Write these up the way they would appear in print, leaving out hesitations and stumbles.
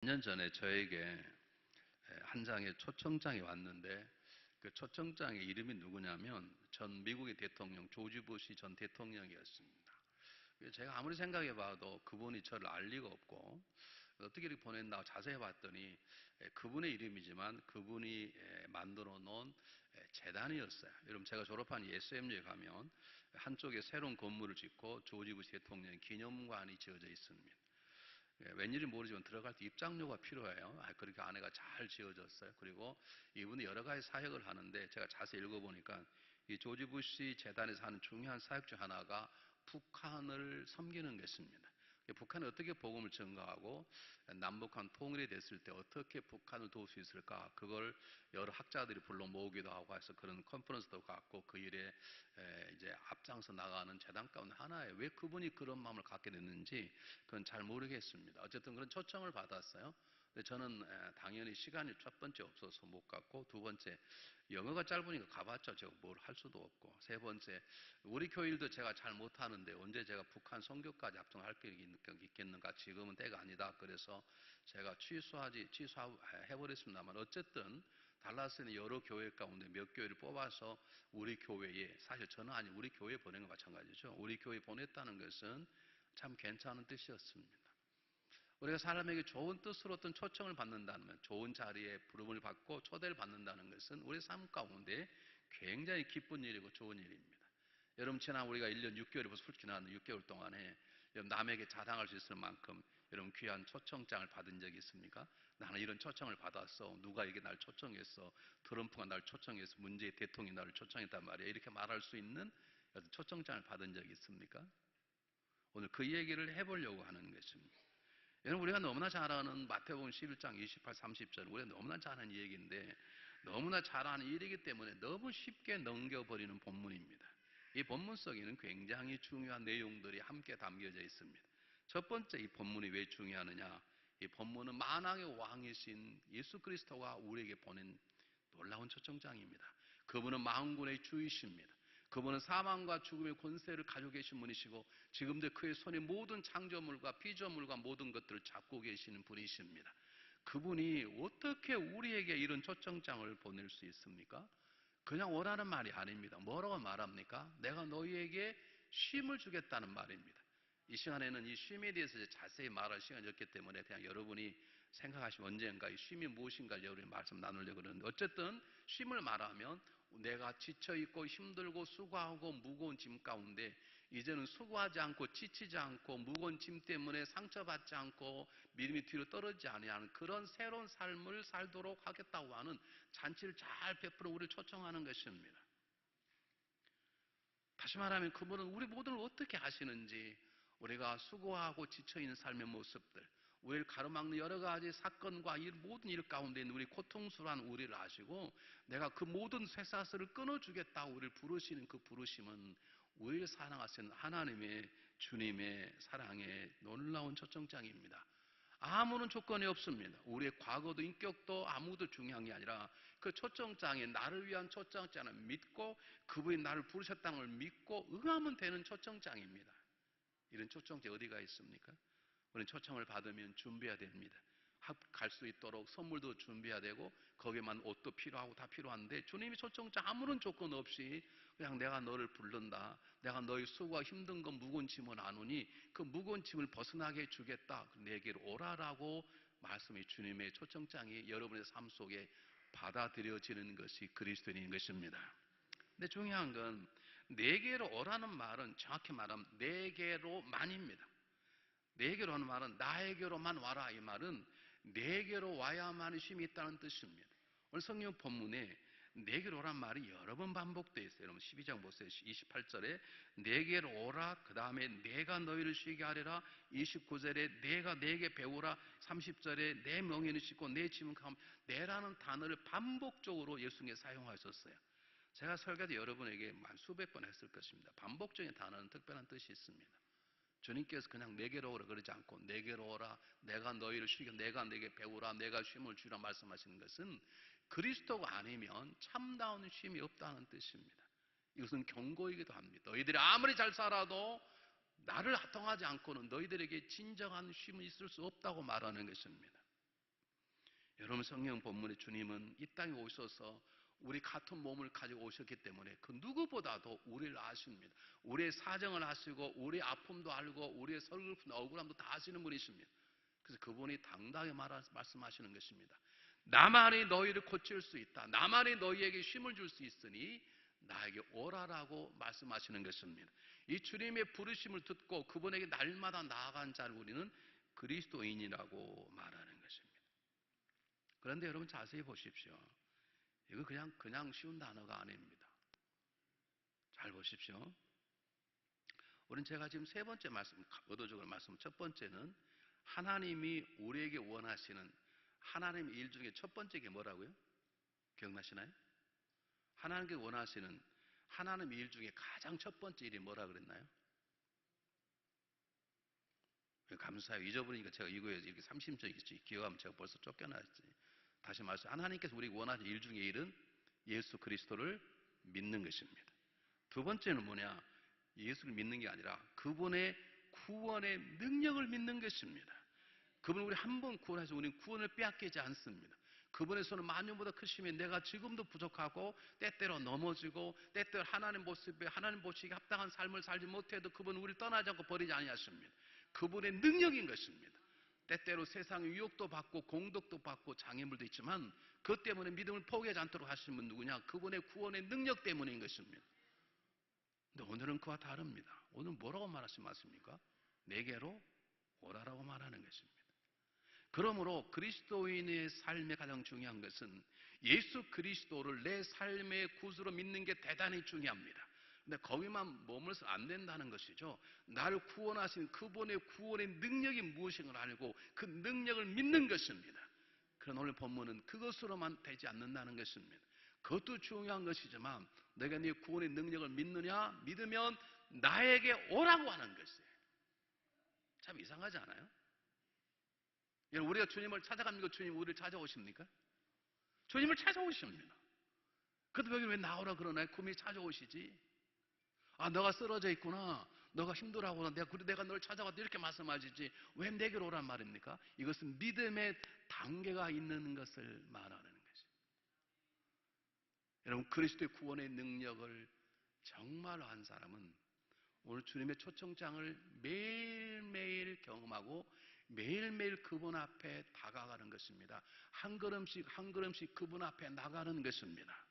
몇 년 전에 저에게 한 장의 초청장이 왔는데 그 초청장의 이름이 누구냐면 전 미국의 대통령 조지 부시 전 대통령이었습니다. 제가 아무리 생각해 봐도 그분이 저를 알 리가 없고 어떻게 이렇게 보냈나 자세히 봤더니 그분의 이름이지만 그분이 만들어 놓은 재단이었어요. 여러분 제가 졸업한 SMU에 가면 한쪽에 새로운 건물을 짓고 조지 부시 대통령 기념관이 지어져 있습니다. 웬일인지 모르지만 들어갈 때 입장료가 필요해요. 그렇게 안에가 잘 지어졌어요. 그리고 이분이 여러 가지 사역을 하는데 제가 자세히 읽어보니까 이 조지 부시 재단에서 하는 중요한 사역 중 하나가 북한을 섬기는 것입니다. 북한이 어떻게 복음을 전가하고 남북한 통일이 됐을 때 어떻게 북한을 도울 수 있을까, 그걸 여러 학자들이 불러 모으기도 하고 해서 그런 컨퍼런스도 갖고 그 일에 이제 앞장서 나가는 재단 가운데 하나예요. 왜 그분이 그런 마음을 갖게 됐는지 그건 잘 모르겠습니다. 어쨌든 그런 초청을 받았어요. 근데 저는 당연히 시간이 첫 번째 없어서 못 갔고, 두 번째 영어가 짧으니까 가봤죠. 제가 뭘 할 수도 없고, 세 번째 우리 교회 일도 제가 잘 못하는데 언제 제가 북한 선교까지 앞장할 게 있겠는가, 지금은 때가 아니다. 그래서 제가 취소해버렸습니다만, 어쨌든 달라스는 여러 교회 가운데 몇 교회를 뽑아서 우리 교회에, 사실 저는 아니 우리 교회에 보낸 거 마찬가지죠. 우리 교회에 보냈다는 것은 참 괜찮은 뜻이었습니다. 우리가 사람에게 좋은 뜻으로 어떤 초청을 받는다면, 좋은 자리에 부름을 받고 초대를 받는다는 것은 우리 삶 가운데 굉장히 기쁜 일이고 좋은 일입니다. 여러분 지난 우리가 1년 6개월이 벌써 훌 지났는데 6개월 동안에 남에게 자랑할 수 있을 만큼 여러분 귀한 초청장을 받은 적이 있습니까? 나는 이런 초청을 받았어. 누가 이게 날 초청했어. 트럼프가 날 초청했어. 문재인 대통령이 나를 초청했단 말이야. 이렇게 말할 수 있는 초청장을 받은 적이 있습니까? 오늘 그 얘기를 해보려고 하는 것입니다. 여러분 우리가 너무나 잘 아는 마태복음 11장 28, 30절, 우리가 너무나 잘 아는 얘기인데 너무나 잘 아는 일이기 때문에 너무 쉽게 넘겨버리는 본문입니다. 이 본문 속에는 굉장히 중요한 내용들이 함께 담겨져 있습니다. 첫 번째, 이 본문이 왜 중요하느냐, 이 본문은 만왕의 왕이신 예수 그리스도가 우리에게 보낸 놀라운 초청장입니다. 그분은 만군의 주이십니다. 그분은 사망과 죽음의 권세를 가지고 계신 분이시고 지금도 그의 손에 모든 창조물과 피조물과 모든 것들을 잡고 계시는 분이십니다. 그분이 어떻게 우리에게 이런 초청장을 보낼 수 있습니까? 그냥 오라는 말이 아닙니다. 뭐라고 말합니까? 내가 너희에게 쉼을 주겠다는 말입니다. 이 시간에는 이 쉼에 대해서 자세히 말할 시간이 없기 때문에 그냥 여러분이 생각하시면 언젠가 이 쉼이 무엇인가를 여러분이 말씀 나누려고 그러는데, 어쨌든 쉼을 말하면 내가 지쳐있고 힘들고 수고하고 무거운 짐 가운데 이제는 수고하지 않고 지치지 않고 무거운 짐 때문에 상처받지 않고 믿음이 뒤로 떨어지지 아니하는 그런 새로운 삶을 살도록 하겠다고 하는 잔치를 잘 베풀어 우리를 초청하는 것입니다. 다시 말하면 그분은 우리 모두를 어떻게 아시는지, 우리가 수고하고 지쳐있는 삶의 모습들, 우리를 가로막는 여러 가지 사건과 이 모든 일 가운데 있는 우리 고통스러운 우리를 아시고 내가 그 모든 쇠사슬을 끊어주겠다고 우리를 부르시는 그 부르심은 우리를 사랑하시는 하나님의 주님의 사랑의 놀라운 초청장입니다. 아무런 조건이 없습니다. 우리의 과거도 인격도 아무도 중요한 게 아니라 그 초청장에 나를 위한 초청장을 믿고 그분이 나를 부르셨다는 걸 믿고 응하면 되는 초청장입니다. 이런 초청장이 어디가 있습니까? 우리는 초청을 받으면 준비해야 됩니다. 갈 수 있도록 선물도 준비해야 되고 거기에만 옷도 필요하고 다 필요한데, 주님이 초청장 아무런 조건 없이 그냥 내가 너를 부른다, 내가 너의 수고와 힘든 건 무거운 짐을 나누니 그 무거운 짐을 벗어나게 해주겠다, 내게로 오라라고 말씀이 주님의 초청장이 여러분의 삶 속에 받아들여지는 것이 그리스도인인 것입니다. 근데 중요한 건 내게로 오라는 말은 정확히 말하면 내게로만입니다. 내게로 하는 말은 나에게로만 와라, 이 말은 내게로 와야만 쉼이 있다는 뜻입니다. 오늘 성경 본문에 내게로 오란 말이 여러 번 반복되어 있어요. 여러분 12장 보세요. 28절에 내게로 오라, 그 다음에 내가 너희를 쉬게 하리라, 29절에 내가 내게 배우라, 30절에 내 멍에는 씻고 내 짐은 가면, 내라는 단어를 반복적으로 예수님께 사용하셨어요. 제가 설교도 여러분에게 수백 번 했을 것입니다. 반복적인 단어는 특별한 뜻이 있습니다. 주님께서 그냥 내게로 오라 그러지 않고 내게로 오라, 내가 너희를 쉬게, 내가 내게 배우라, 내가 쉼을 주라 말씀하시는 것은 그리스도가 아니면 참다운 쉼이 없다는 뜻입니다. 이것은 경고이기도 합니다. 너희들이 아무리 잘 살아도 나를 통하지 않고는 너희들에게 진정한 쉼은 있을 수 없다고 말하는 것입니다. 여러분 성경 본문에 주님은 이 땅에 오셔서 우리 같은 몸을 가지고 오셨기 때문에 그 누구보다도 우리를 아십니다. 우리의 사정을 아시고 우리의 아픔도 알고 우리의 서글픔, 억울함도 다 아시는 분이십니다. 그래서 그분이 당당하게 말씀하시는 것입니다. 나만이 너희를 고칠 수 있다. 나만이 너희에게 힘을 줄 수 있으니 나에게 오라라고 말씀하시는 것입니다. 이 주님의 부르심을 듣고 그분에게 날마다 나아간 자를 우리는 그리스도인이라고 말하는 것입니다. 그런데 여러분 자세히 보십시오. 이거 그냥 쉬운 단어가 아닙니다. 잘 보십시오. 우리는 제가 지금 세 번째 말씀, 의도적으로 말씀, 첫 번째는 하나님이 우리에게 원하시는 하나님의 일 중에 첫 번째 게 뭐라고요? 기억나시나요? 하나님께 원하시는 하나님의 일 중에 가장 첫 번째 일이 뭐라 그랬나요? 감사해요. 잊어버리니까 제가 이거에 이렇게 삼심적이지. 기억하면 제가 벌써 쫓겨났지. 다시 말해서 하나님께서 우리가 원하는 일 중에 일은 예수 그리스도를 믿는 것입니다. 두 번째는 뭐냐? 예수를 믿는 게 아니라 그분의 구원의 능력을 믿는 것입니다. 그분은 우리 한 번 구원해서 우리는 구원을 빼앗기지 않습니다. 그분의 손은 만유보다 크시면 내가 지금도 부족하고 때때로 넘어지고 때때로 하나님 모습에 하나님 보시기에 합당한 삶을 살지 못해도 그분은 우리를 떠나지 않고 버리지 아니하십니다. 그분의 능력인 것입니다. 때때로 세상의 유혹도 받고 공덕도 받고 장애물도 있지만 그 때문에 믿음을 포기하지 않도록 하시는 분 누구냐? 그분의 구원의 능력 때문인 것입니다. 근데 오늘은 그와 다릅니다. 오늘 뭐라고 말씀하십니까? 내게로 오라라고 말하는 것입니다. 그러므로 그리스도인의 삶에 가장 중요한 것은 예수 그리스도를 내 삶의 구주로 믿는 게 대단히 중요합니다. 근데 거기만 머물러서 안 된다는 것이죠. 나를 구원하신 그분의 구원의 능력이 무엇인가를 알고 그 능력을 믿는 것입니다. 그러나 오늘 본문은 그것으로만 되지 않는다는 것입니다. 그것도 중요한 것이지만 내가 네 구원의 능력을 믿느냐? 믿으면 나에게 오라고 하는 것이에요. 참 이상하지 않아요? 우리가 주님을 찾아갑니까? 주님 우리를 찾아오십니까? 주님을 찾아오십니다. 그런데 여기 왜 나오라 그러나요? 구미 찾아오시지. 아, 너가 쓰러져 있구나. 너가 힘들어하구나. 내가 널 찾아왔다. 이렇게 말씀하시지. 왜 내게로 오란 말입니까? 이것은 믿음의 단계가 있는 것을 말하는 것입니다. 여러분, 그리스도의 구원의 능력을 정말로 한 사람은 오늘 주님의 초청장을 매일매일 경험하고 매일매일 그분 앞에 다가가는 것입니다. 한 걸음씩 한 걸음씩 그분 앞에 나가는 것입니다.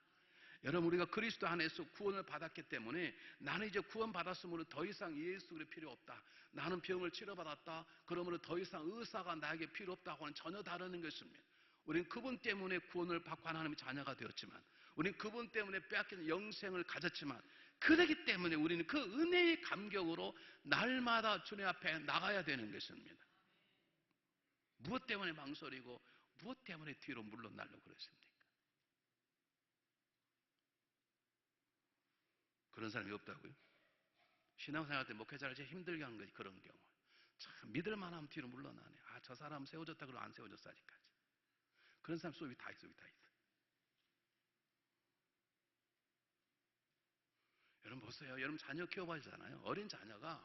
여러분, 우리가 그리스도 안에서 구원을 받았기 때문에 나는 이제 구원 받았으므로 더 이상 예수가 필요 없다. 나는 병을 치료받았다. 그러므로 더 이상 의사가 나에게 필요 없다고는 전혀 다르는 것입니다. 우리는 그분 때문에 구원을 받고 하나님의 자녀가 되었지만, 우리는 그분 때문에 빼앗긴 영생을 가졌지만, 그렇기 때문에 우리는 그 은혜의 감격으로 날마다 주님 앞에 나가야 되는 것입니다. 무엇 때문에 망설이고 무엇 때문에 뒤로 물러나려고 그러십니까? 그런 사람이 없다고요? 신앙생활 때 목회자를 제일 힘들게 하는 것이 그런 경우. 참 믿을만 하면 뒤로 물러나네. 아, 저 사람 세워졌다 그러고 안 세워졌어 아직까지. 그런 사람 속이 다 있어. 여러분 보세요. 여러분 자녀 키워봐야잖아요. 어린 자녀가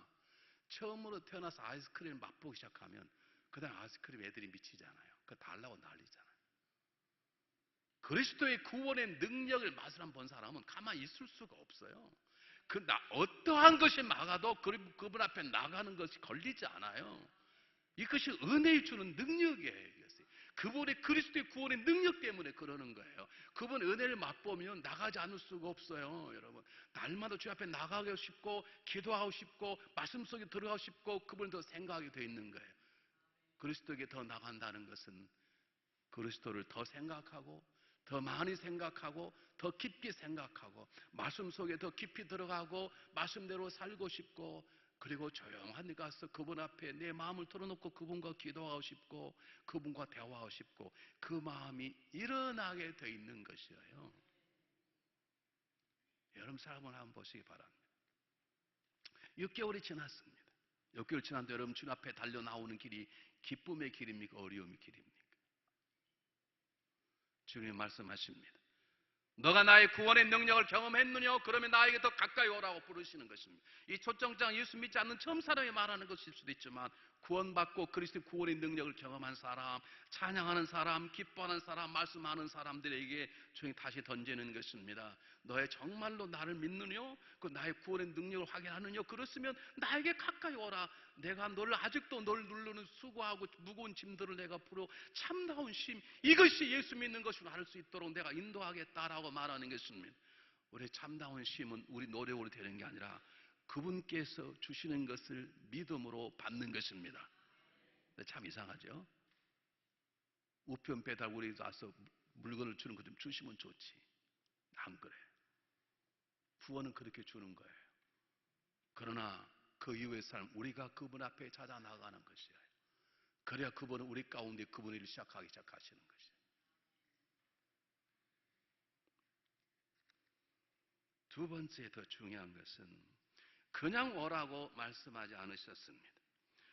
처음으로 태어나서 아이스크림을 맛보기 시작하면 그 다음 아이스크림 애들이 미치잖아요. 그거 달라고 난리잖아요. 그리스도의 구원의 능력을 맛을 한번 본 사람은 가만히 있을 수가 없어요. 어떠한 것이 막아도 그분 앞에 나가는 것이 걸리지 않아요. 이것이 은혜를 주는 능력이에요. 그분의 그리스도의 구원의 능력 때문에 그러는 거예요. 그분 은혜를 맛보면 나가지 않을 수가 없어요. 여러분, 날마다 주 앞에 나가고 싶고 기도하고 싶고 말씀 속에 들어가고 싶고 그분을 더 생각하게 되어 있는 거예요. 그리스도에게 더 나간다는 것은 그리스도를 더 생각하고 더 많이 생각하고 더 깊게 생각하고 말씀 속에 더 깊이 들어가고 말씀대로 살고 싶고, 그리고 조용한 데 가서 그분 앞에 내 마음을 털어놓고 그분과 기도하고 싶고 그분과 대화하고 싶고, 그 마음이 일어나게 돼 있는 것이에요. 여러분 삶을 한번 보시기 바랍니다. 6개월이 지났습니다. 6개월 지났는데 여러분 주님 앞에 달려 나오는 길이 기쁨의 길입니까? 어려움의 길입니까? 주님이 말씀하십니다. 너가 나의 구원의 능력을 경험했느냐? 그러면 나에게 더 가까이 오라고 부르시는 것입니다. 이 초청장 예수 믿지 않는 처음 사람이 말하는 것일 수도 있지만 구원받고 그리스도 구원의 능력을 경험한 사람, 찬양하는 사람, 기뻐하는 사람, 말씀하는 사람들에게 주님 다시 던지는 것입니다. 너의 정말로 나를 믿느뇨? 그 나의 구원의 능력을 확인하느뇨? 그렇으면 나에게 가까이 오라. 내가 너를 아직도 널 누르는 수고하고 무거운 짐들을 내가 풀어 참다운 심, 이것이 예수 믿는 것으로 알 수 있도록 내가 인도하겠다라고 말하는 것입니다. 우리 참다운 심은 우리 노력으로 되는 게 아니라 그분께서 주시는 것을 믿음으로 받는 것입니다. 참 이상하죠? 우편 배달 우리 와서 물건을 주는 것 좀 주시면 좋지. 안 그래. 구원은 그렇게 주는 거예요. 그러나 그 이후의 삶, 우리가 그분 앞에 찾아 나가는 것이에요. 그래야 그분은 우리 가운데 그분의 일을 시작하시는 것이에요. 두 번째 더 중요한 것은 그냥 오라고 말씀하지 않으셨습니다.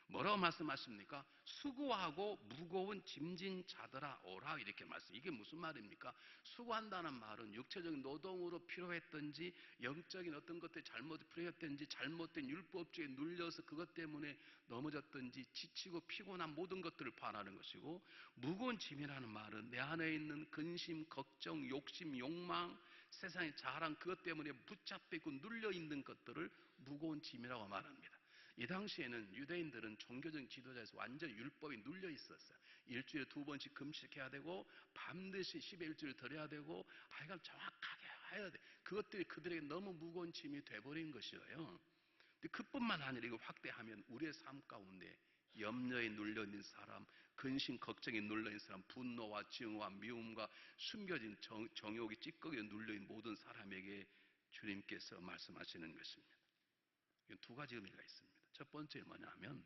뭐라고 말씀하십니까? 수고하고 무거운 짐진 자들아 오라 이렇게 말씀. 이게 무슨 말입니까? 수고한다는 말은 육체적인 노동으로 필요했든지 영적인 어떤 것들이 잘못 필요했든지 잘못된 율법주의에 눌려서 그것 때문에 넘어졌든지 지치고 피곤한 모든 것들을 포함하는 것이고, 무거운 짐이라는 말은 내 안에 있는 근심, 걱정, 욕심, 욕망, 세상의 자랑, 그것 때문에 붙잡혀 있고 눌려 있는 것들을 무거운 짐이라고 말합니다. 이 당시에는 유대인들은 종교적 지도자에서 완전 율법에 눌려 있었어요. 일주일에 2번씩 금식해야 되고 반드시 10의 1주를 드려야 되고 하여간 정확하게 해야 돼. 그것들이 그들에게 너무 무거운 짐이 돼버린 것이에요. 근데 그뿐만 아니라 이거 확대하면 우리의 삶 가운데 염려에 눌려있는 사람, 근심, 걱정에 눌려있는 사람, 분노와 증오와 미움과 숨겨진 정욕이 찌꺼기에 눌려있는 모든 사람에게 주님께서 말씀하시는 것입니다. 두 가지 의미가 있습니다. 첫 번째는 뭐냐면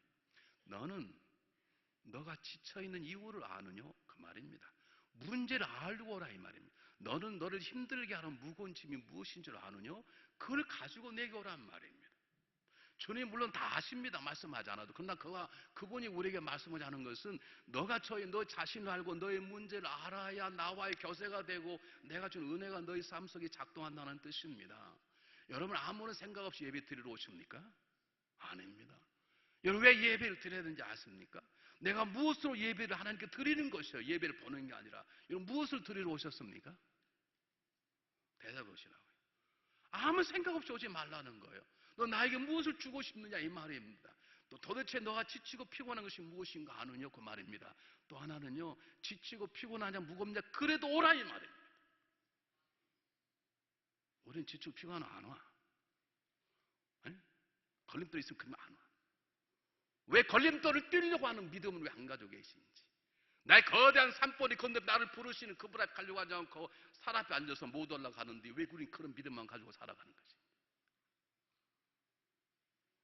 너가 지쳐있는 이유를 아느뇨? 그 말입니다. 문제를 알고 오라 이 말입니다. 너는 너를 힘들게 하는 무거운 짐이 무엇인 줄 아느뇨? 그걸 가지고 내게 오란 말입니다. 주님 물론 다 아십니다. 말씀하지 않아도. 그러나 그분이 우리에게 말씀하자는 것은 너 자신을 알고 너의 문제를 알아야 나와의 교제가 되고 내가 준 은혜가 너의 삶 속에 작동한다는 뜻입니다. 여러분 아무런 생각 없이 예배 드리러 오십니까? 아닙니다. 여러분 왜 예배를 드려야 되는지 아십니까? 내가 무엇으로 예배를 하나님께 드리는 것이요, 예배를 보는 게 아니라. 여러분 무엇을 드리러 오셨습니까? 대답하시라고요. 아무 생각 없이 오지 말라는 거예요. 너 나에게 무엇을 주고 싶느냐 이 말입니다. 또 도대체 너가 지치고 피곤한 것이 무엇인가 아느냐 그 말입니다. 또 하나는요, 지치고 피곤하냐 무겁냐 그래도 오라 이 말입니다. 우리는 지치고 피곤하면 안 와. 아니? 걸림돌 있으면 그러면 안 와. 왜 걸림돌을 뛰려고 하는 믿음은 왜 안 가지고 계신지. 나의 거대한 산벌이 건너 나를 부르시는 그분 앞에 가려고 하지 않고 산 앞에 앉아서 못 올라가는데 왜 우린 그런 믿음만 가지고 살아가는 거지.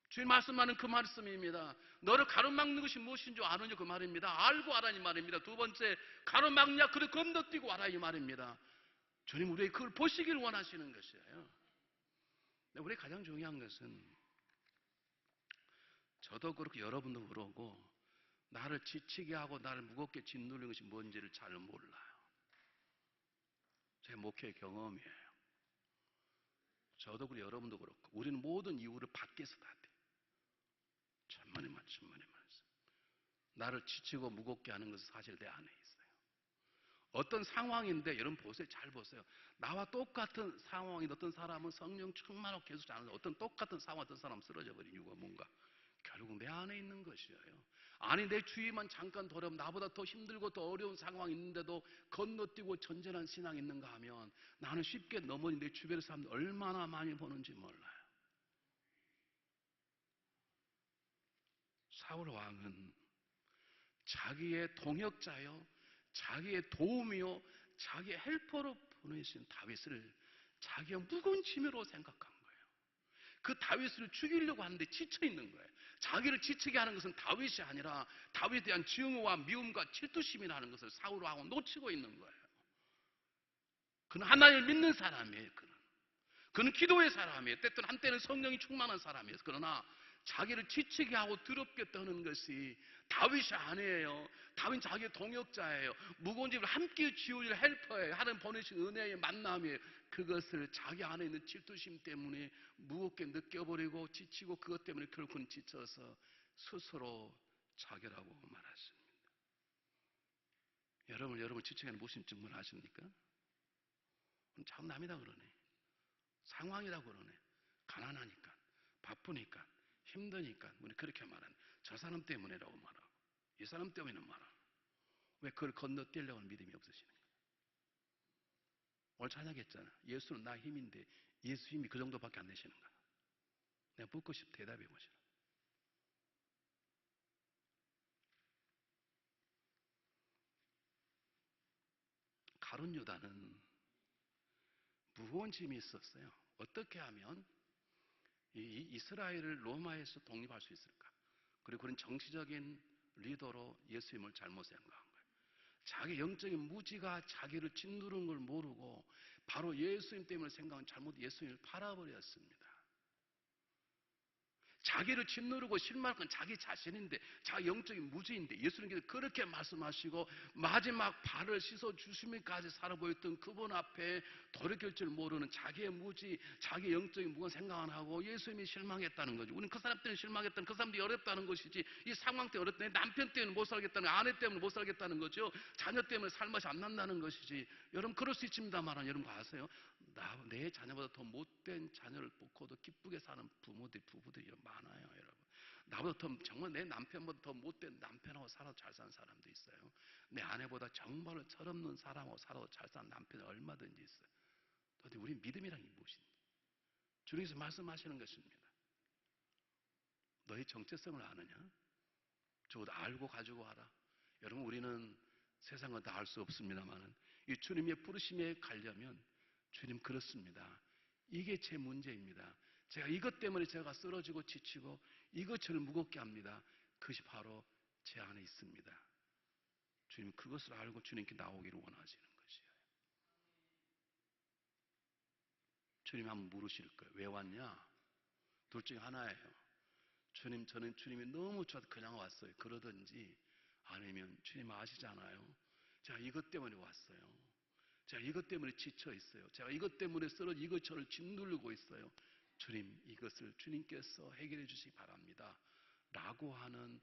주님 말씀하는 그 말씀입니다. 너를 가로막는 것이 무엇인 줄 아느냐 그 말입니다. 알고 알아 이 말입니다. 두 번째, 가로막냐 그래 건너뛰고 알아 이 말입니다. 주님 우리에게 그걸 보시길 원하시는 것이에요. 우리 가장 중요한 것은, 저도 그렇고 여러분도 그러고 나를 지치게 하고 나를 무겁게 짓누르는 것이 뭔지를 잘 몰라요. 제 목회 경험이에요. 저도 그렇고 여러분도 그렇고 우리는 모든 이유를 밖에서 다 돼. 천만의 말씀. 나를 지치고 무겁게 하는 것은 사실 내 안에 있어요. 어떤 상황인데 여러분 보세요. 잘 보세요. 나와 똑같은 상황인 어떤 사람은 성령 충만하고 계속 자는데 어떤 똑같은 상황 어떤 사람은 쓰러져 버린 이유가 뭔가? 결국 내 안에 있는 것이에요. 아니 내 주위만 잠깐 돌아보면 나보다 더 힘들고 더 어려운 상황이 있는데도 건너뛰고 전전한 신앙이 있는가 하면 나는 쉽게 넘어진 내 주변의 사람들 얼마나 많이 보는지 몰라요. 사울 왕은 자기의 동역자요, 자기의 도움이요, 자기의 헬퍼로 보내신 다윗을 자기의 무거운 짐으로 생각한 거예요. 그 다윗을 죽이려고 하는데 지쳐 있는 거예요. 자기를 지치게 하는 것은 다윗이 아니라 다윗에 대한 증오와 미움과 질투심이라는 것을 사울 왕은 놓치고 있는 거예요. 그는 하나님을 믿는 사람이에요. 그는 기도의 사람이에요. 때때는 한때는 성령이 충만한 사람이에요. 그러나 자기를 지치게 하고 더럽게 떠는 것이 다윗이 아니에요. 다윗은 자기의 동역자예요. 무거운 짐을 함께 지우실 헬퍼예요. 하나님 보내신 은혜의 만남이에요. 그것을 자기 안에 있는 질투심 때문에 무겁게 느껴버리고 지치고 그것 때문에 결국은 지쳐서 스스로 자결하고 말았습니다. 여러분 지청에는 무슨 증문 아십니까? 참 남이다 그러네. 상황이라고 그러네. 가난하니까, 바쁘니까, 힘드니까, 우리 그렇게 말하네. 저 사람 때문에라고 말하고, 이 사람 때문에는 말하고. 왜 그걸 건너뛰려고 하는 믿음이 없으시는 거예요? 오늘 찬양했잖아. 예수는 나의 힘인데 예수 힘이 그 정도밖에 안 되시는가? 내가 묻고 싶어 대답해 보시라. 가룟 유다는 무거운 짐이 있었어요. 어떻게 하면 이 이스라엘을 로마에서 독립할 수 있을까? 그리고 그런 정치적인 리더로 예수님을 잘못 생각한 거예요. 자기 영적인 무지가 자기를 짓누르는 걸 모르고 바로 예수님 때문에 생각한 잘못 예수님을 팔아버렸습니다. 자기를 짓누르고 실망한 건 자기 자신인데, 자기 영적인 무지인데, 예수님께서 그렇게 말씀하시고 마지막 발을 씻어 주시면까지 살아보였던 그분 앞에 돌이킬 줄 모르는 자기의 무지, 자기 영적인 무건 생각 안 하고 예수님이 실망했다는 거죠. 우리는 그 사람 때문에 실망했다는, 그 사람들이 어렵다는 것이지, 이 상황 때문에 어렵다는, 남편 때문에 못 살겠다는, 아내 때문에 못 살겠다는 거죠. 자녀 때문에 살맛이 안 난다는 것이지. 여러분 그럴 수 있습니다만, 여러분 아세요? 내 자녀보다 더 못된 자녀를 낳고도 기쁘게 사는 부부들이 많아요, 여러분. 나보다 정말 내 남편보다 더 못된 남편하고 살아도 잘 사는 사람도 있어요. 내 아내보다 정말로 철없는 사람하고 살아도 잘 사는 남편이 얼마든지 있어요. 도대체 우리 믿음이란 게 무엇인지 주님께서 말씀하시는 것입니다. 너의 정체성을 아느냐? 적어도 알고 가지고 와라. 여러분 우리는 세상은 다 알 수 없습니다만 이 주님의 부르심에 가려면 주님 그렇습니다. 이게 제 문제입니다. 제가 이것 때문에 제가 쓰러지고 지치고 이것 저를 무겁게 합니다. 그것이 바로 제 안에 있습니다. 주님 그것을 알고 주님께 나오기를 원하시는 것이에요. 주님 한번 물으실 거예요. 왜 왔냐? 둘 중에 하나예요. 주님 저는 주님이 너무 좋아서 그냥 왔어요. 그러든지 아니면 주님 아시잖아요. 제가 이것 때문에 왔어요. 제가 이것 때문에 지쳐 있어요. 제가 이것 때문에 이것 저를 짓누르고 있어요. 주님 이것을 주님께서 해결해 주시기 바랍니다. 라고 하는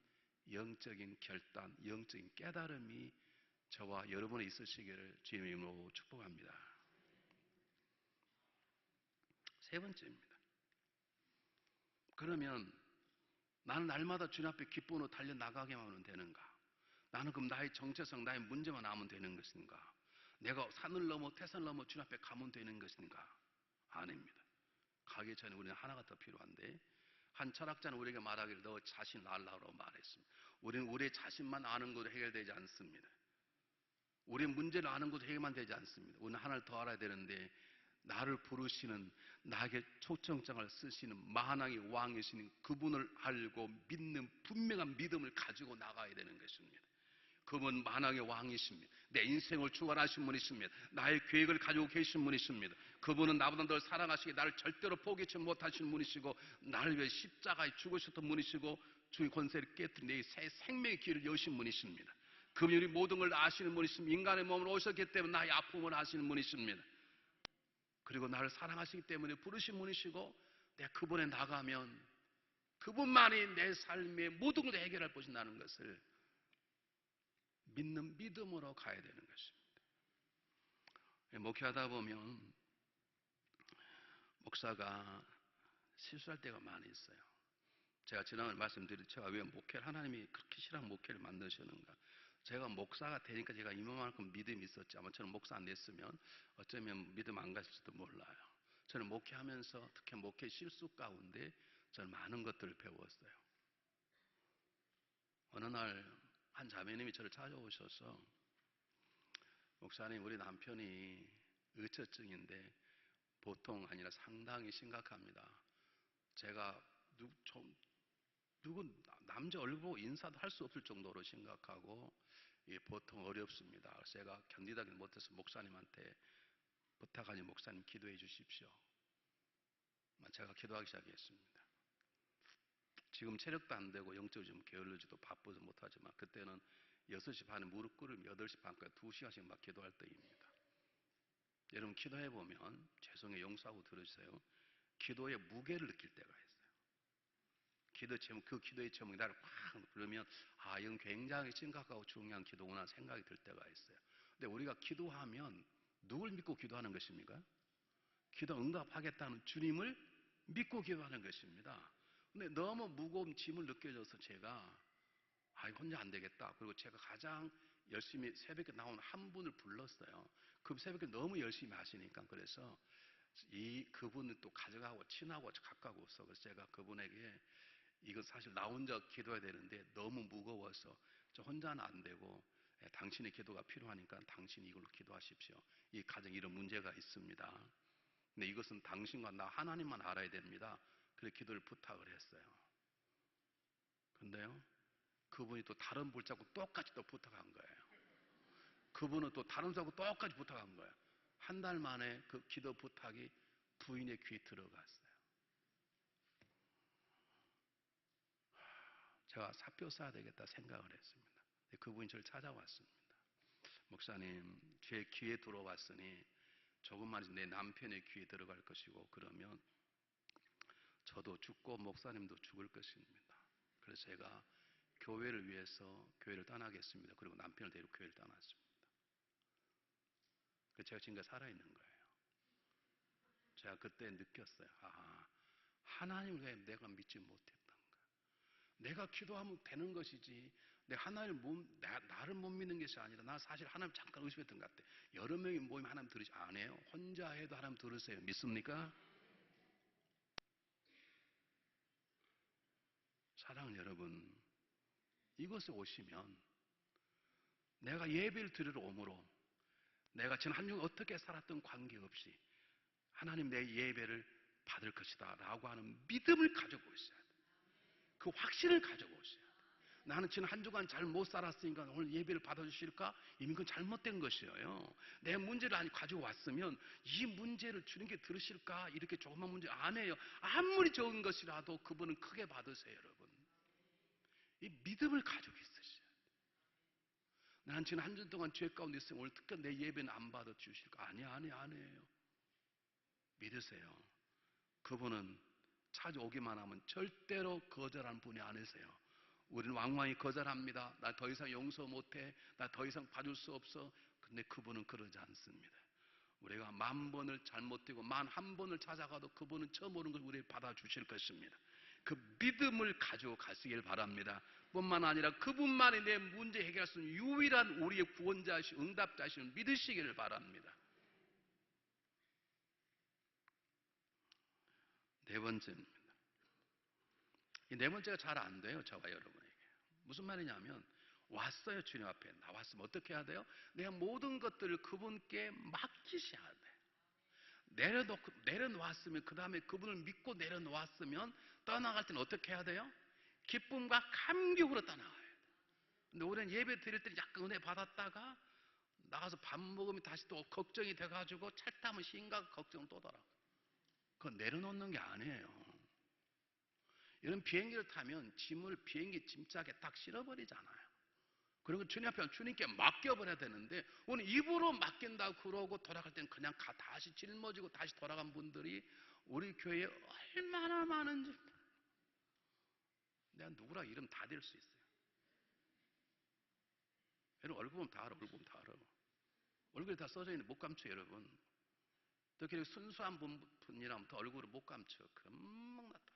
영적인 결단, 영적인 깨달음이 저와 여러분에 있으시기를 주님의 이름으로 축복합니다. 세 번째입니다. 그러면 나는 날마다 주님 앞에 기쁨으로 달려나가게만 하면 되는가? 나는 그럼 나의 정체성, 나의 문제만 하면 되는 것인가? 내가 산을 넘어 태산을 넘어 주님 앞에 가면 되는 것인가? 아닙니다. 가기 전에 우리는 하나가 더 필요한데, 한 철학자는 우리에게 말하기를 너 자신 알라고 말했습니다. 우리는 우리의 자신만 아는 것으로 해결되지 않습니다. 우리의 문제를 아는 것으로 해결만 되지 않습니다. 우리는 하나를 더 알아야 되는데, 나를 부르시는, 나에게 초청장을 쓰시는 만왕의 왕이시는 그분을 알고 믿는 분명한 믿음을 가지고 나가야 되는 것입니다. 그분 만왕의 왕이십니다. 내 인생을 주관하신 분이십니다. 나의 계획을 가지고 계신 분이십니다. 그분은 나보다 널 사랑하시기에 나를 절대로 포기치 못하시는 분이시고 나를 위해 십자가에 죽으셨던 분이시고 주의 권세를 깨뜨린 내 새 생명의 길을 여신 분이십니다. 그분이 우리 모든 걸 아시는 분이십니다. 인간의 몸으로 오셨기 때문에 나의 아픔을 아시는 분이십니다. 그리고 나를 사랑하시기 때문에 부르신 분이시고 내가 그분에 나가면 그분만이 내 삶의 모든 걸 해결할 것이라는 것을 믿는 믿음으로 가야 되는 것입니다. 목회하다 보면 목사가 실수할 때가 많이 있어요. 제가 지난번에 말씀드린 제가 왜 목회를 하나님이 그렇게 싫어하는 목회를 만드셨는가. 제가 목사가 되니까 제가 이만큼 믿음이 있었지 아마 저는 목사 안 됐으면 어쩌면 믿음 안 갔을지도 몰라요. 저는 목회하면서 특히 목회 실수 가운데 저는 많은 것들을 배웠어요. 어느 날 한 자매님이 저를 찾아오셔서 목사님 우리 남편이 의처증인데 보통 아니라 상당히 심각합니다. 제가 누구 남자 얼굴 보고 인사도 할 수 없을 정도로 심각하고 보통 어렵습니다. 그래서 제가 견디다기 못해서 목사님한테 부탁하니 목사님 기도해 주십시오. 제가 기도하기 시작했습니다. 지금 체력도 안 되고 영적으로 좀 게을러지도 바쁘지 못하지만 그때는 6시 반에 무릎 꿇으면 8시 반까지 2시간씩 막 기도할 때입니다. 여러분 기도해보면 죄송해요 용서하고 들으세요. 기도의 무게를 느낄 때가 있어요. 기도 제목, 그 기도의 제목이 나를 확 부르면 이건 굉장히 심각하고 중요한 기도구나 생각이 들 때가 있어요. 근데 우리가 기도하면 누굴 믿고 기도하는 것입니까? 기도 응답하겠다는 주님을 믿고 기도하는 것입니다. 근데 너무 무거운 짐을 느껴져서 제가 혼자 안 되겠다. 그리고 제가 가장 열심히 새벽에 나온 한 분을 불렀어요. 그 새벽에 너무 열심히 하시니까 그래서 그분을 또 가져가고 친하고 가까워서 그래서 제가 그분에게 이거 사실 나 혼자 기도해야 되는데 너무 무거워서 저 혼자는 안 되고 당신의 기도가 필요하니까 당신이 이걸로 기도하십시오. 이 가정에 이런 문제가 있습니다. 근데 이것은 당신과 나 하나님만 알아야 됩니다. 그래서 기도를 부탁을 했어요. 근데요, 그분이 또 다른 붙잡고 똑같이 또 부탁한 거예요. 그분은 또 다른 붙잡고 똑같이 부탁한 거예요. 한 달 만에 그 기도 부탁이 부인의 귀에 들어갔어요. 제가 사표 써야 되겠다 생각을 했습니다. 그분이 저를 찾아왔습니다. 목사님, 제 귀에 들어왔으니 조금만 내 남편의 귀에 들어갈 것이고 그러면 저도 죽고 목사님도 죽을 것입니다. 그래서 제가 교회를 위해서 교회를 떠나겠습니다. 그리고 남편을 데리고 교회를 떠났습니다. 그래서 제가 지금까지 살아있는 거예요. 제가 그때 느꼈어요. 하나님을 왜 내가 믿지 못했던가. 내가 기도하면 되는 것이지 내 나를 못 믿는 것이 아니라 나 사실 하나님 잠깐 의심했던 것 같아. 여러 명이 모이면 하나님 들으시 안 해요? 혼자 해도 하나님 들으세요. 믿습니까? 사랑하는 여러분, 이곳에 오시면 내가 예배를 드리러 오므로 내가 지난 한 주 어떻게 살았던 관계없이 하나님 내 예배를 받을 것이다 라고 하는 믿음을 가지고 오셔야 돼. 그 확신을 가지고 오셔야 돼. 나는 지난 한 주간 잘 못 살았으니까 오늘 예배를 받아주실까? 이미 그건 잘못된 것이에요. 내 문제를 가지고 왔으면 이 문제를 주님께 들으실까? 이렇게 조그만 문제 안 해요. 아무리 적은 것이라도 그분은 크게 받으세요, 여러분. 이 믿음을 가지고 있으셔야 돼. 난 지금 한 주 동안 죄 가운데 있으면 오늘 특히 내 예배는 안 받아주실까? 아니에요. 믿으세요. 그분은 찾아오기만 하면 절대로 거절하는 분이 아니세요. 우리는 왕왕히 거절합니다. 나 더 이상 용서 못해. 나 더 이상 봐줄 수 없어. 근데 그분은 그러지 않습니다. 우리가 10,000번을 잘못되고 11,000번을 찾아가도 그분은 처음 오는 걸 우리를 받아주실 것입니다. 그 믿음을 가지고 가시길 바랍니다. 뿐만 아니라 그분만이 내 문제 해결할 수 있는 유일한 우리의 구원자이신 응답자이신 믿으시기를 바랍니다. 네 번째입니다. 이 네 번째가 잘 안 돼요. 저와 여러분에게. 무슨 말이냐면 왔어요. 주님 앞에 나왔으면 어떻게 해야 돼요? 내가 모든 것들을 그분께 맡기셔야 돼. 내려놓았으면 그 다음에 그분을 믿고 내려놓았으면 떠나갈 때는 어떻게 해야 돼요? 기쁨과 감격으로 떠나가야 돼. 근데 우리는 예배 드릴 때 약간 은혜 받았다가 나가서 밥 먹으면 다시 또 걱정이 돼가지고 차 타면 심각 걱정 또 돌아가. 그건 내려놓는 게 아니에요. 이런 비행기를 타면 짐을 비행기 짐짝에 딱 실어버리잖아요. 그리고 주님 앞에 주님께 맡겨버려야 되는데 오늘 입으로 맡긴다고 그러고 돌아갈 때는 그냥 다시 짊어지고 다시 돌아간 분들이 우리 교회에 얼마나 많은지 내가 누구라 이름 다 댈 수 있어요. 여러분 얼굴 보면 다 알아. 얼굴 보면 다 알아. 얼굴에 다 써져 있는데 못 감춰요. 여러분. 특히 순수한 분이라면 더 얼굴을 못 감춰. 금방 나타나.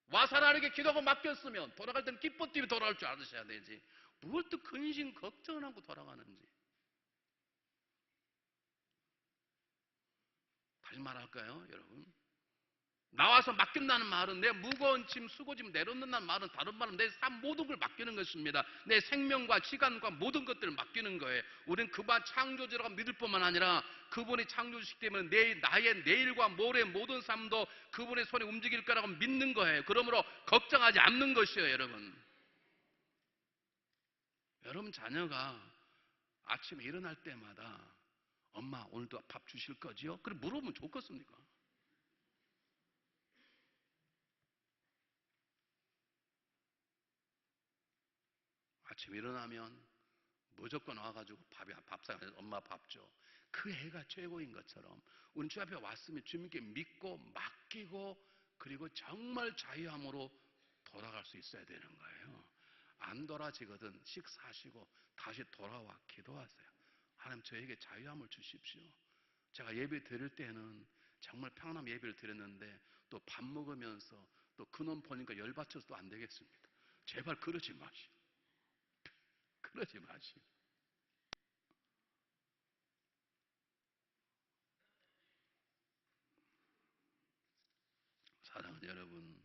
와사나르게 기도하고 맡겼으면 돌아갈 때는 기뻐 뛰며 돌아올 줄 알으셔야 되지. 뭘 또 근심 걱정을 하고 돌아가는지. 다시 말할까요, 여러분? 나와서 맡긴다는 말은 내 무거운 짐, 수고짐 내려놓는다는 말은 다른 말은 내 삶 모든 걸 맡기는 것입니다. 내 생명과 시간과 모든 것들을 맡기는 거예요. 우리는 그분 창조주라고 믿을 뿐만 아니라 그분이 창조주시기 때문에 나의 내일과 모레 모든 삶도 그분의 손에 움직일 거라고 믿는 거예요. 그러므로 걱정하지 않는 것이에요, 여러분. 여러분 자녀가 아침에 일어날 때마다 엄마 오늘도 밥 주실 거지요? 그래 물어보면 좋겠습니까? 아침에 일어나면 무조건 와가지고 밥상에 엄마 밥 줘. 그 애가 최고인 것처럼 우리 주 앞에 왔으면 주님께 믿고 맡기고 그리고 정말 자유함으로 돌아갈 수 있어야 되는 거예요. 안 돌아지거든 식사하시고 다시 돌아와 기도하세요. 하나님 저에게 자유함을 주십시오. 제가 예배 드릴 때는 정말 평안한 예배를 드렸는데 또 밥 먹으면서 또 그놈 보니까 열받쳐서 또 안 되겠습니다. 제발 그러지 마시오. 그러지 마시오. 사랑하는 여러분,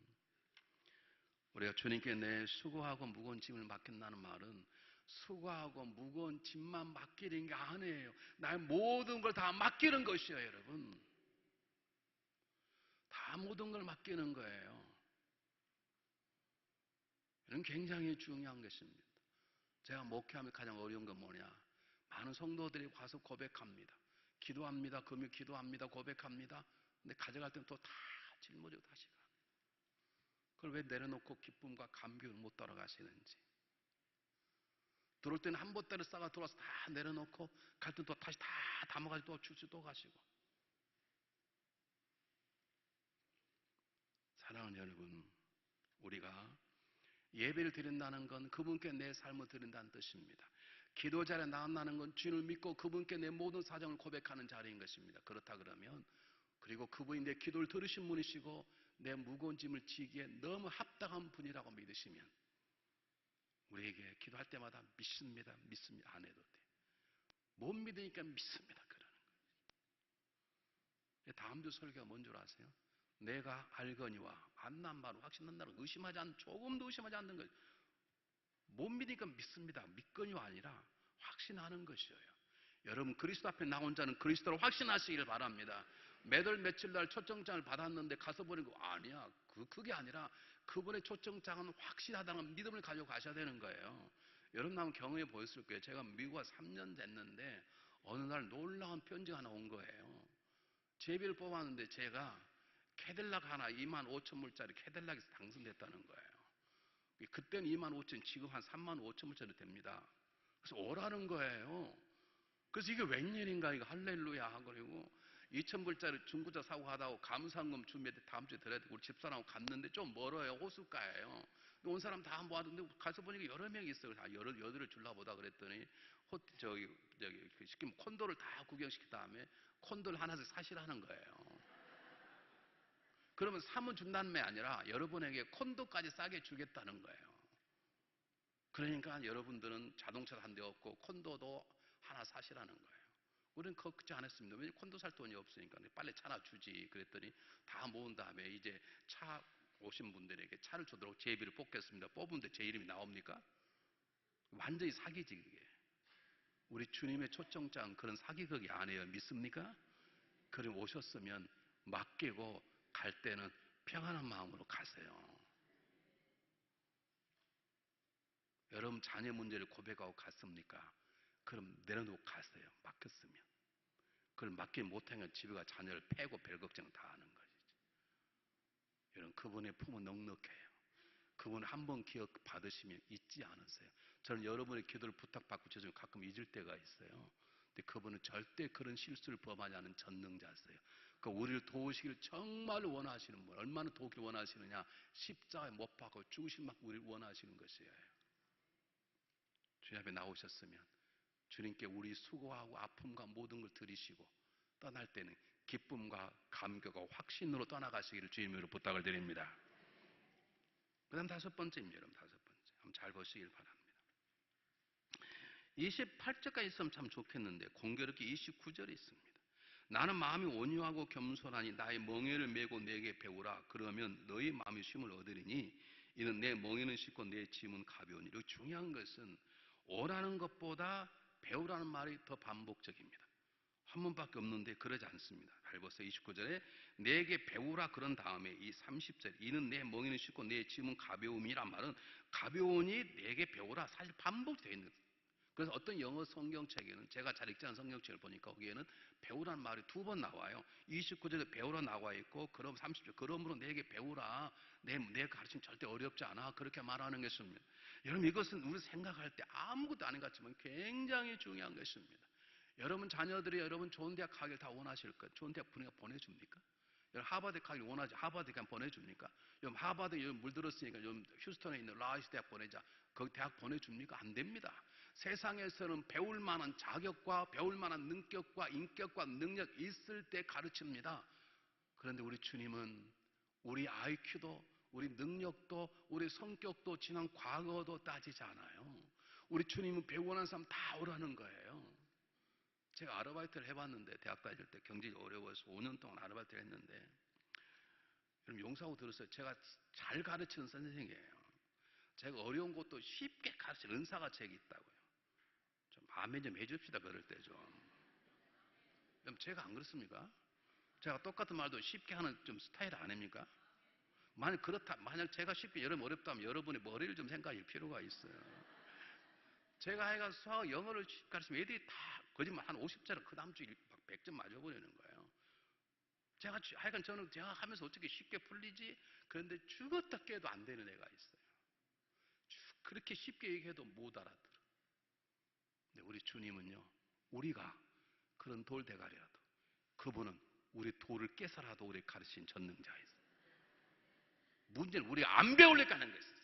우리가 주님께 내 수고하고 무거운 짐을 맡긴다는 말은 수고하고 무거운 짐만 맡기는 게 아니에요. 나의 모든 걸 다 맡기는 것이에요, 여러분. 다 모든 걸 맡기는 거예요. 이건 굉장히 중요한 것입니다. 제가 목회하면 가장 어려운 건 뭐냐? 많은 성도들이 와서 고백합니다. 기도합니다. 금요 기도합니다. 고백합니다. 근데 가져갈 때는 또 다 짊어지고 다시 가. 그걸 왜 내려놓고 기쁨과 감격을 못 따라가시는지. 들어올 때는 한 보따리 싸가 들어와서 다 내려놓고 갈 때는 또 다시 다 담아가지고 또 주시 또 가시고. 사랑하는 여러분, 우리가 예배를 드린다는 건 그분께 내 삶을 드린다는 뜻입니다. 기도 자리에 나간다는 건 주님을 믿고 그분께 내 모든 사정을 고백하는 자리인 것입니다. 그렇다 그러면 그리고 그분이 내 기도를 들으신 분이시고 내 무거운 짐을 지기에 너무 합당한 분이라고 믿으시면 우리에게 기도할 때마다 믿습니다. 안 해도 돼. 못 믿으니까 믿습니다. 그러는 거예요. 다음 주 설교가 뭔 줄 아세요? 내가 알거니와 안난 바로 확신한다는 의심하지 않는, 조금도 의심하지 않는 거예요. 못 믿으니까 믿습니다. 믿거니와 아니라 확신하는 것이에요. 여러분 그리스도 앞에 나온 자는 그리스도로 확신하시길 바랍니다. 매달 며칠 날 초청장을 받았는데 가서 보니까 아니야. 그게 아니라 그분의 초청장은 확실하다는 믿음을 가지고 가셔야 되는 거예요. 여러분 한번 경험해 보였을 거예요. 제가 미국 와서 3년 됐는데 어느 날 놀라운 편지가 하나 온 거예요. 제비를 뽑았는데 제가 캐딜락 하나 2만 5천 불짜리 캐딜락에서 당선됐다는 거예요. 그때는 2만 5천, 지금 한 3만 5천 불짜리 됩니다. 그래서 오라는 거예요. 그래서 이게 웬일인가, 이거 할렐루야. 그리고 2,000불짜리 중고차 사고 가다가 감사금 준비해 다음 주에 드려야 되고 우리 집사람하고 갔는데 좀 멀어요. 호숫가예요. 온 사람 다 모았는데 가서 보니까 여러 명이 있어요. 다 여들을 줄라 보다 그랬더니 시키면 콘도를 다 구경시킨 다음에 콘도를 하나씩 사시라는 거예요. 그러면 사면 준다는 게 아니라 여러분에게 콘도까지 싸게 주겠다는 거예요. 그러니까 여러분들은 자동차도 한 대 없고 콘도도 하나 사시라는 거예요. 우리는 그렇지 않았습니다. 왜냐하면 콘도 살 돈이 없으니까 빨리 차나 주지. 그랬더니 다 모은 다음에 이제 차 오신 분들에게 차를 주도록 제비를 뽑겠습니다. 뽑은데 제 이름이 나옵니까? 완전히 사기지 그게. 우리 주님의 초청장 그런 사기극이 아니에요. 믿습니까? 그럼 오셨으면 맡기고 갈 때는 평안한 마음으로 가세요. 여러분 자녀 문제를 고백하고 갔습니까? 그럼 내려놓고 가세요. 맡겼으면. 그걸 맡기 못하면 집에 가 자녀를 패고 별 걱정 다 하는 것이죠. 여러분 그분의 품은 넉넉해요. 그분 한 번 기억 받으시면 잊지 않으세요. 저는 여러분의 기도를 부탁받고 죄송해요. 가끔 잊을 때가 있어요. 근데 그분은 절대 그런 실수를 범하지 않은 전능자세요. 그러니까 우리를 도우시기를 정말 원하시는 분, 얼마나 도우기를 원하시느냐, 십자가에 못 박고 죽으실 만큼 우리를 원하시는 것이에요. 주님 앞에 나오셨으면 주님께 우리 수고하고 아픔과 모든 걸 들이시고 떠날 때는 기쁨과 감격과 확신으로 떠나가시기를 주님으로 부탁을 드립니다. 그 다음 다섯 번째입니다. 여러분 다섯 번째. 한번 잘 보시길 바랍니다. 28절까지 있으면 참 좋겠는데 공교롭게 29절에 있습니다. 나는 마음이 온유하고 겸손하니 나의 멍에를 메고 내게 배우라. 그러면 너희 마음이 쉼을 얻으리니 이는 내 멍에는 쉽고 내 짐은 가벼우니. 여기 중요한 것은 오라는 것보다 배우라는 말이 더 반복적입니다. 한 번밖에 없는데 그러지 않습니다. 잘 보세요. 29절에 내게 배우라 그런 다음에 이 30절 이는 내 멍에는 쉽고 내 짐은 가벼움이란 말은 가벼우니 내게 배우라 사실 반복되어 있는 거예요. 그래서 어떤 영어 성경책에는 제가 잘 읽지 않은 성경책을 보니까 거기에는 배우라는 말이 두 번 나와요. 29절에 배우라 나와 있고 그럼 30절 그러므로 내게 배우라. 내 가르침 절대 어렵지 않아. 그렇게 말하는 것입니다. 여러분 이것은 우리 생각할 때 아무것도 아닌 것 같지만 굉장히 중요한 것입니다. 여러분 자녀들이 여러분 좋은 대학 가길 다 원하실 것. 좋은 대학 분위기가 보내줍니까? 하버드 가기 원하지? 하버드 그냥 보내줍니까? 여러분 하버드 여러분 물들었으니까 여러분 휴스턴에 있는 라이스 대학 보내자. 거기 대학 보내줍니까? 안 됩니다. 세상에서는 배울 만한 자격과 배울 만한 능력과 인격과 능력 있을 때 가르칩니다. 그런데 우리 주님은 우리 IQ도 우리 능력도 우리 성격도 지난 과거도 따지지 않아요. 우리 주님은 배우고 난 사람 다 오라는 거예요. 제가 아르바이트를 해봤는데 대학 다닐 때 경제가 어려워서 5년 동안 아르바이트를 했는데 여러분 용서하고 들었어요. 제가 잘 가르치는 선생님이에요. 제가 어려운 것도 쉽게 가르치는 은사가 제게 있다고요. 좀 아멘 좀 해줍시다. 그럴 때 좀. 여러분 제가 안 그렇습니까? 제가 똑같은 말도 쉽게 하는 좀 스타일 아닙니까? 만약 제가 쉽게 여러분 어렵다면 여러분의 머리를 좀 생각할 필요가 있어요. 제가 하여간 수학, 영어를 쉽게 가르치면 애들이 다 거짓말 한 50자로 그 다음 주에 100점 맞아버리는 거예요. 하여간 저는 제가 하면서 어떻게 쉽게 풀리지? 그런데 죽었다 깨도 안 되는 애가 있어요. 그렇게 쉽게 얘기해도 못 알아들어. 근데 우리 주님은요, 우리가 그런 돌대가리라도 그분은 우리 돌을 깨서라도 우리 가르친 전능자이세요. 문제는 우리가 안 배우려고 하는 것이었어요.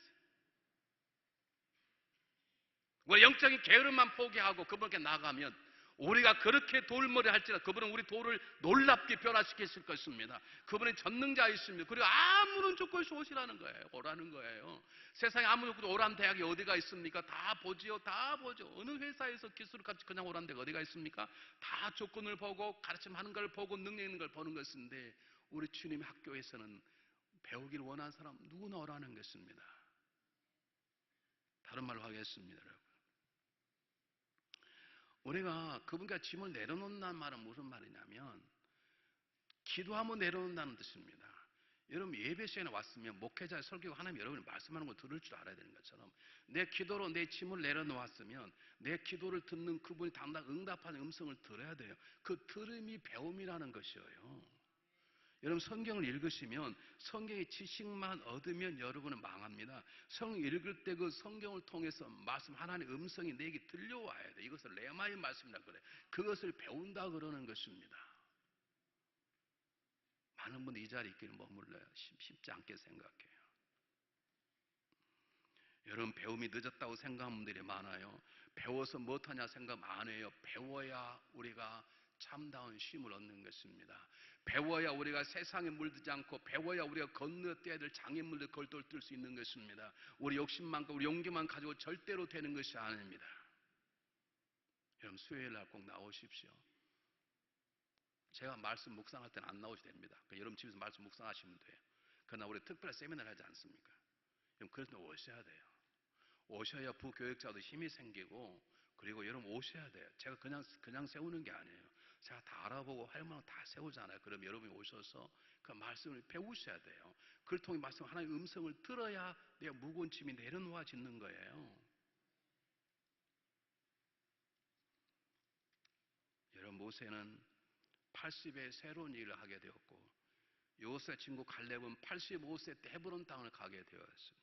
우리 영적인 게으름만 포기하고 그분께 나가면 우리가 그렇게 돌머리 할지라도 그분은 우리 돌을 놀랍게 변화시켰을 것입니다. 그분은 전능자이십니다. 그리고 아무런 조건 없이 오시라는 거예요. 오라는 거예요. 세상에 아무 조건도 오라는 대학이 어디가 있습니까? 다 보지요. 다 보죠. 어느 회사에서 기술을 가지고 그냥 오라는 데가 어디가 있습니까? 다 조건을 보고 가르침하는 걸 보고 능력 있는 걸 보는 것인데 우리 주님의 학교에서는 배우기를 원하는 사람 누구나 오라는 것입니다. 다른 말로 하겠습니다. 여러분. 우리가 그분과 짐을 내려놓는다는 말은 무슨 말이냐면 기도하면 내려놓는다는 뜻입니다. 여러분 예배 시간에 왔으면 목회자의 설교가 하나님 여러분이 말씀하는 걸 들을 줄 알아야 되는 것처럼 내 기도로 내 짐을 내려놓았으면 내 기도를 듣는 그분이 당당 응답하는 음성을 들어야 돼요. 그 들음이 배움이라는 것이에요. 여러분 성경을 읽으시면 성경의 지식만 얻으면 여러분은 망합니다. 성경 읽을 때 그 성경을 통해서 말씀 하나님의 음성이 내게 들려와야 돼. 이것을 레마의 말씀이라 그래. 그것을 배운다 그러는 것입니다. 많은 분들이 이 자리에 있기를 머물러요. 쉽지 않게 생각해요. 여러분 배움이 늦었다고 생각하는 분들이 많아요. 배워서 못하냐 생각 안 해요. 배워야 우리가 참다운 쉼을 얻는 것입니다. 배워야 우리가 세상에 물들지 않고 배워야 우리가 건너뛰어야 될 장애물들 걸돌 수 있는 것입니다. 우리 욕심만 우리 용기만 가지고 절대로 되는 것이 아닙니다. 여러분 수요일 날 꼭 나오십시오. 제가 말씀 묵상할 때는 안 나오셔도 됩니다. 여러분 집에서 말씀 묵상하시면 돼요. 그러나 우리 특별한 세미나를 하지 않습니까? 여러분 그래서 오셔야 돼요. 오셔야 부교역자도 힘이 생기고 그리고 여러분 오셔야 돼요. 제가 그냥 세우는 게 아니에요. 제가 다 알아보고 할 만한 다 세우잖아요. 그럼 여러분이 오셔서 그 말씀을 배우셔야 돼요. 그걸 통해 말씀 하나님의 음성을 들어야 내가 무거운 짐이 내려놓아지는 거예요. 여러분 모세는 80에 새로운 일을 하게 되었고 요셉 친구 갈렙은 85세 때 헤브론 땅을 가게 되었습니다.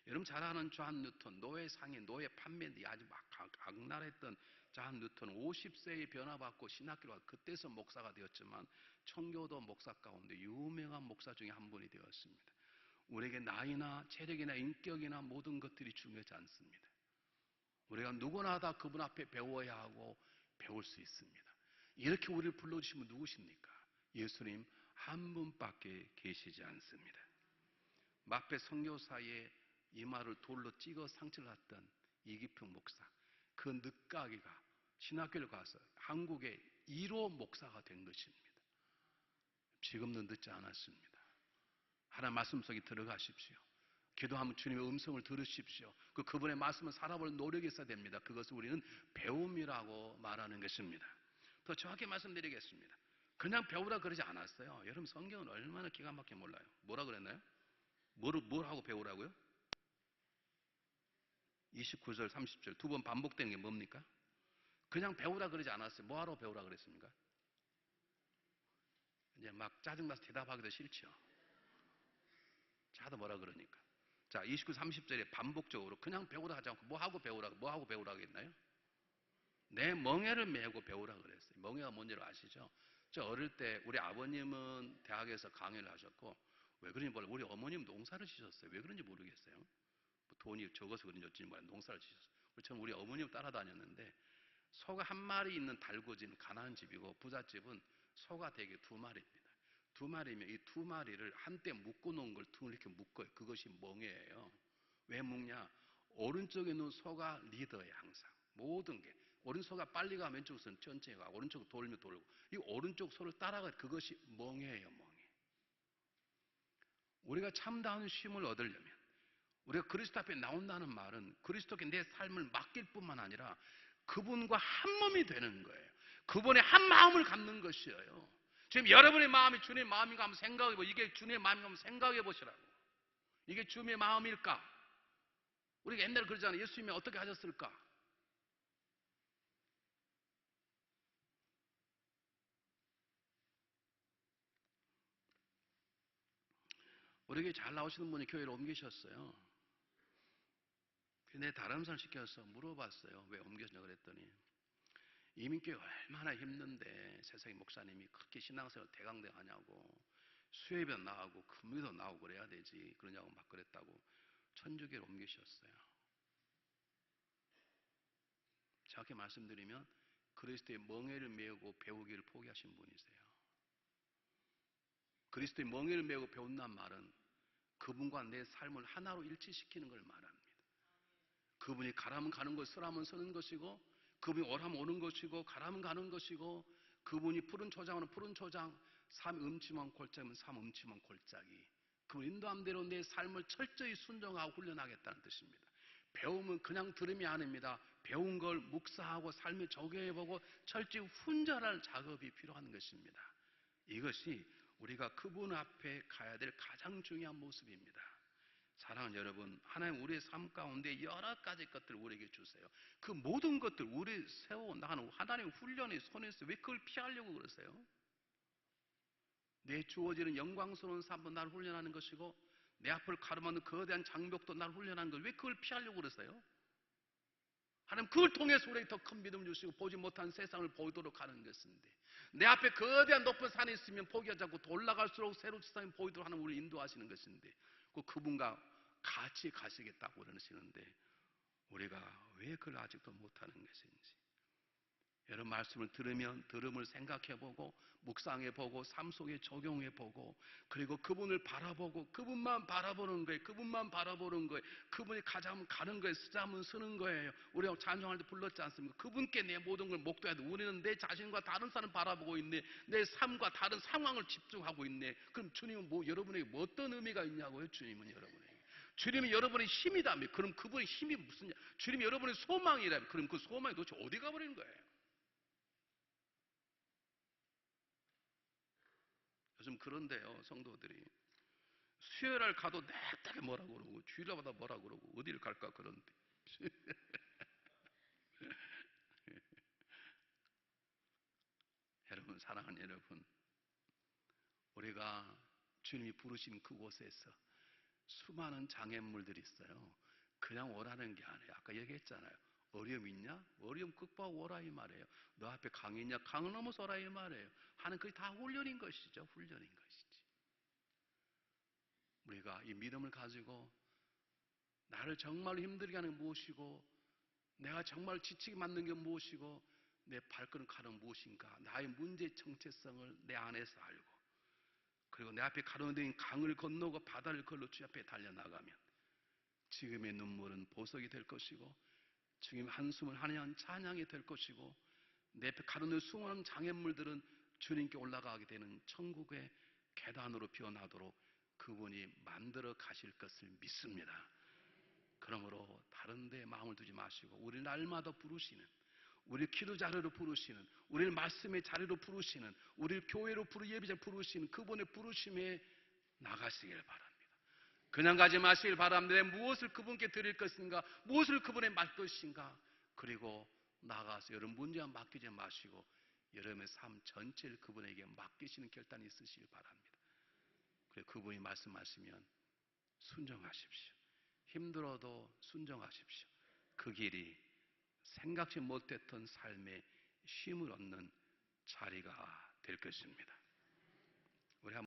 여러분 잘 아는 존 뉴턴, 노예 상인, 노예 판매인데 아주 막 악랄했던 존 뉴턴 50세에 변화받고 신학교로 가서 그때서 목사가 되었지만 청교도 목사 가운데 유명한 목사 중에 한 분이 되었습니다. 우리에게 나이나 체력이나 인격이나 모든 것들이 중요하지 않습니다. 우리가 누구나 다 그분 앞에 배워야 하고 배울 수 있습니다. 이렇게 우리를 불러주신 분 누구십니까? 예수님 한 분밖에 계시지 않습니다. 막배 선교사의 이마를 돌로 찍어 상처를 났던 이기평 목사, 그 늦가기가 신학교를 가서 한국의 1호 목사가 된 것입니다. 지금도 늦지 않았습니다. 하나님 말씀 속에 들어가십시오. 기도하면 주님의 음성을 들으십시오. 그분의 말씀을 살아볼 노력이 있어야 됩니다. 그것을 우리는 배움이라고 말하는 것입니다. 더 정확히 말씀드리겠습니다. 그냥 배우라 그러지 않았어요. 여러분 성경은 얼마나 기가 막히게 몰라요. 뭐라 그랬나요? 뭘 하고 배우라고요? 29절, 30절 두 번 반복되는 게 뭡니까? 그냥 배우라 그러지 않았어요. 뭐하러 배우라 그랬습니까? 이제 막 짜증나서 대답하기도 싫죠. 자도 뭐라 그러니까. 자, 29, 30절에 반복적으로 그냥 배우라 하지 않고 뭐하고 배우라 했나요? 내 멍에를 메고 배우라 그랬어요. 멍에가 뭔지를 아시죠? 저 어릴 때 우리 아버님은 대학에서 강의를 하셨고, 왜 그런지 몰라요. 우리 어머님 농사를 지셨어요. 왜 그런지 모르겠어요. 뭐 돈이 적어서 그런지 어쩐지 몰라요. 농사를 지셨어요. 저는 우리 어머님 따라다녔는데, 소가 한 마리 있는 달구지는 가난한 집이고, 부잣집은 소가 대개 두 마리입니다. 두 마리면 이 두 마리를 한때 묶어놓은 걸 등을 이렇게 묶어요. 그것이 멍에예요. 왜 묶냐? 오른쪽에 있는 소가 리더예요. 항상 모든 게 오른소가 빨리 가면 왼쪽은 천천히 가고, 오른쪽 돌면 돌고, 이 오른쪽 소를 따라가. 그것이 멍에예요. 멍에. 우리가 참다운 쉼을 얻으려면, 우리가 그리스도 앞에 나온다는 말은 그리스도께 내 삶을 맡길 뿐만 아니라 그분과 한 몸이 되는 거예요. 그분의 한 마음을 갖는 것이에요. 지금 여러분의 마음이 주님의 마음인가 한번 생각해 보세요. 이게 주님의 마음인가 한번 생각해 보시라고. 이게 주님의 마음일까? 우리가 옛날에 그러잖아요. 예수님이 어떻게 하셨을까? 우리 교회 잘 나오시는 분이 교회를 옮기셨어요. 근데 다른 사람 시켜서 물어봤어요. 왜 옮겼냐고 그랬더니, 이민교회 얼마나 힘든데 세상에 목사님이 그렇게 신앙생활 대강대하냐고, 수혜비도 나오고 금리도 나오고 그래야 되지, 그러냐고 막 그랬다고 천주교를 옮기셨어요. 정확히 말씀드리면 그리스도의 멍에를 메우고 배우기를 포기하신 분이세요. 그리스도의 멍에를 메우고 배운다는 말은 그분과 내 삶을 하나로 일치시키는 걸 말합니다. 그분이 가라면 가는 것, 서라면 서는 것이고, 그분이 오라면 오는 것이고, 가라면 가는 것이고, 그분이 푸른 초장은 푸른 초장, 삼 음침한 골짜기면 삼 음침한 골짜기, 그분 인도함 대로 내 삶을 철저히 순종하고 훈련하겠다는 뜻입니다. 배움은 그냥 들음이 아닙니다. 배운 걸 묵상하고 삶에 적용해보고 철저히 훈련할 작업이 필요한 것입니다. 이것이 우리가 그분 앞에 가야 될 가장 중요한 모습입니다. 사랑하는 여러분, 하나님 우리의 삶 가운데 여러 가지 것들을 우리에게 주세요. 그 모든 것들 우리 세워 나가는 하나님의 훈련의 손에서 왜 그걸 피하려고 그러세요? 내 주어지는 영광스러운 삶도 날 훈련하는 것이고, 내 앞을 가로막는 거대한 장벽도 날 훈련하는 것, 왜 그걸 피하려고 그러세요? 하나님 그걸 통해서 우리에게 더 큰 믿음을 주시고 보지 못한 세상을 보이도록 하는 것인데, 내 앞에 거대한 높은 산이 있으면 포기하지 않고 더 올라갈수록 새로운 세상이 보이도록 하는 우리를 인도하시는 것인데, 그분과 같이 가시겠다고 그러시는데 우리가 왜 그걸 아직도 못하는 것인지, 여러분 말씀을 들으면 들음을 생각해보고 묵상해보고 삶 속에 적용해보고, 그리고 그분을 바라보고 그분만 바라보는 거예요. 그분만 바라보는 거예요. 그분이 가자면 가는 거예요. 쓰자면 쓰는 거예요. 우리가 찬송할 때 불렀지 않습니까? 그분께 내 모든 걸 목도해야 돼. 우리는 내 자신과 다른 사람 바라보고 있네. 내 삶과 다른 상황을 집중하고 있네. 그럼 주님은 여러분에게 어떤 의미가 있냐고요? 주님은 여러분에게, 주님이 여러분의 힘이다며. 그럼 그분의 힘이 무슨, 주님이 여러분의 소망이라며. 그럼 그 소망이 도대체 어디 가버리는 거예요? 요즘 그런데요, 성도들이 수요일날 가도 냅다게 뭐라고 그러고, 주일날마다 뭐라고 그러고, 어디를 갈까 그런데. 여러분, 사랑하는 여러분, 우리가 주님이 부르신 그곳에서 수많은 장애물들이 있어요. 그냥 오라는 게 아니에요. 아까 얘기했잖아요. 어려움 있냐? 어려움 극복하고 오라 이 말이에요. 너 앞에 강이 있냐? 강을 넘어서 오라 이 말이에요. 하는 그게 다 훈련인 것이죠. 훈련인 것이지. 우리가 이 믿음을 가지고 나를 정말 힘들게 하는 게 무엇이고, 내가 정말 지치게 만든 게 무엇이고, 내 발걸음 가는 무엇인가, 나의 문제의 정체성을 내 안에서 알고, 그리고 내 앞에 가로등 강을 건너고 바다를 걸러 주 앞에 달려나가면 지금의 눈물은 보석이 될 것이고, 지금 한숨은 한양 찬양이 될 것이고, 내 앞에 가로등 수많은 장애물들은 주님께 올라가게 되는 천국의 계단으로 변하도록 그분이 만들어 가실 것을 믿습니다. 그러므로 다른 데 마음을 두지 마시고, 우리를 날마다 부르시는, 우리 기도 자리로 부르시는, 우리를 말씀의 자리로 부르시는, 우리를 교회로 예배자 부르시는 그분의 부르심에 나가시길 바랍니다. 그냥 가지 마시길 바랍니다. 무엇을 그분께 드릴 것인가, 무엇을 그분의 말 것인가. 그리고 나가서 여러분 문제만 맡기지 마시고 여러분의 삶 전체를 그분에게 맡기시는 결단이 있으시길 바랍니다. 그리고 그분이 말씀하시면 순종하십시오. 힘들어도 순종하십시오. 그 길이 생각지 못했던 삶의 쉼을 얻는 자리가 될 것입니다.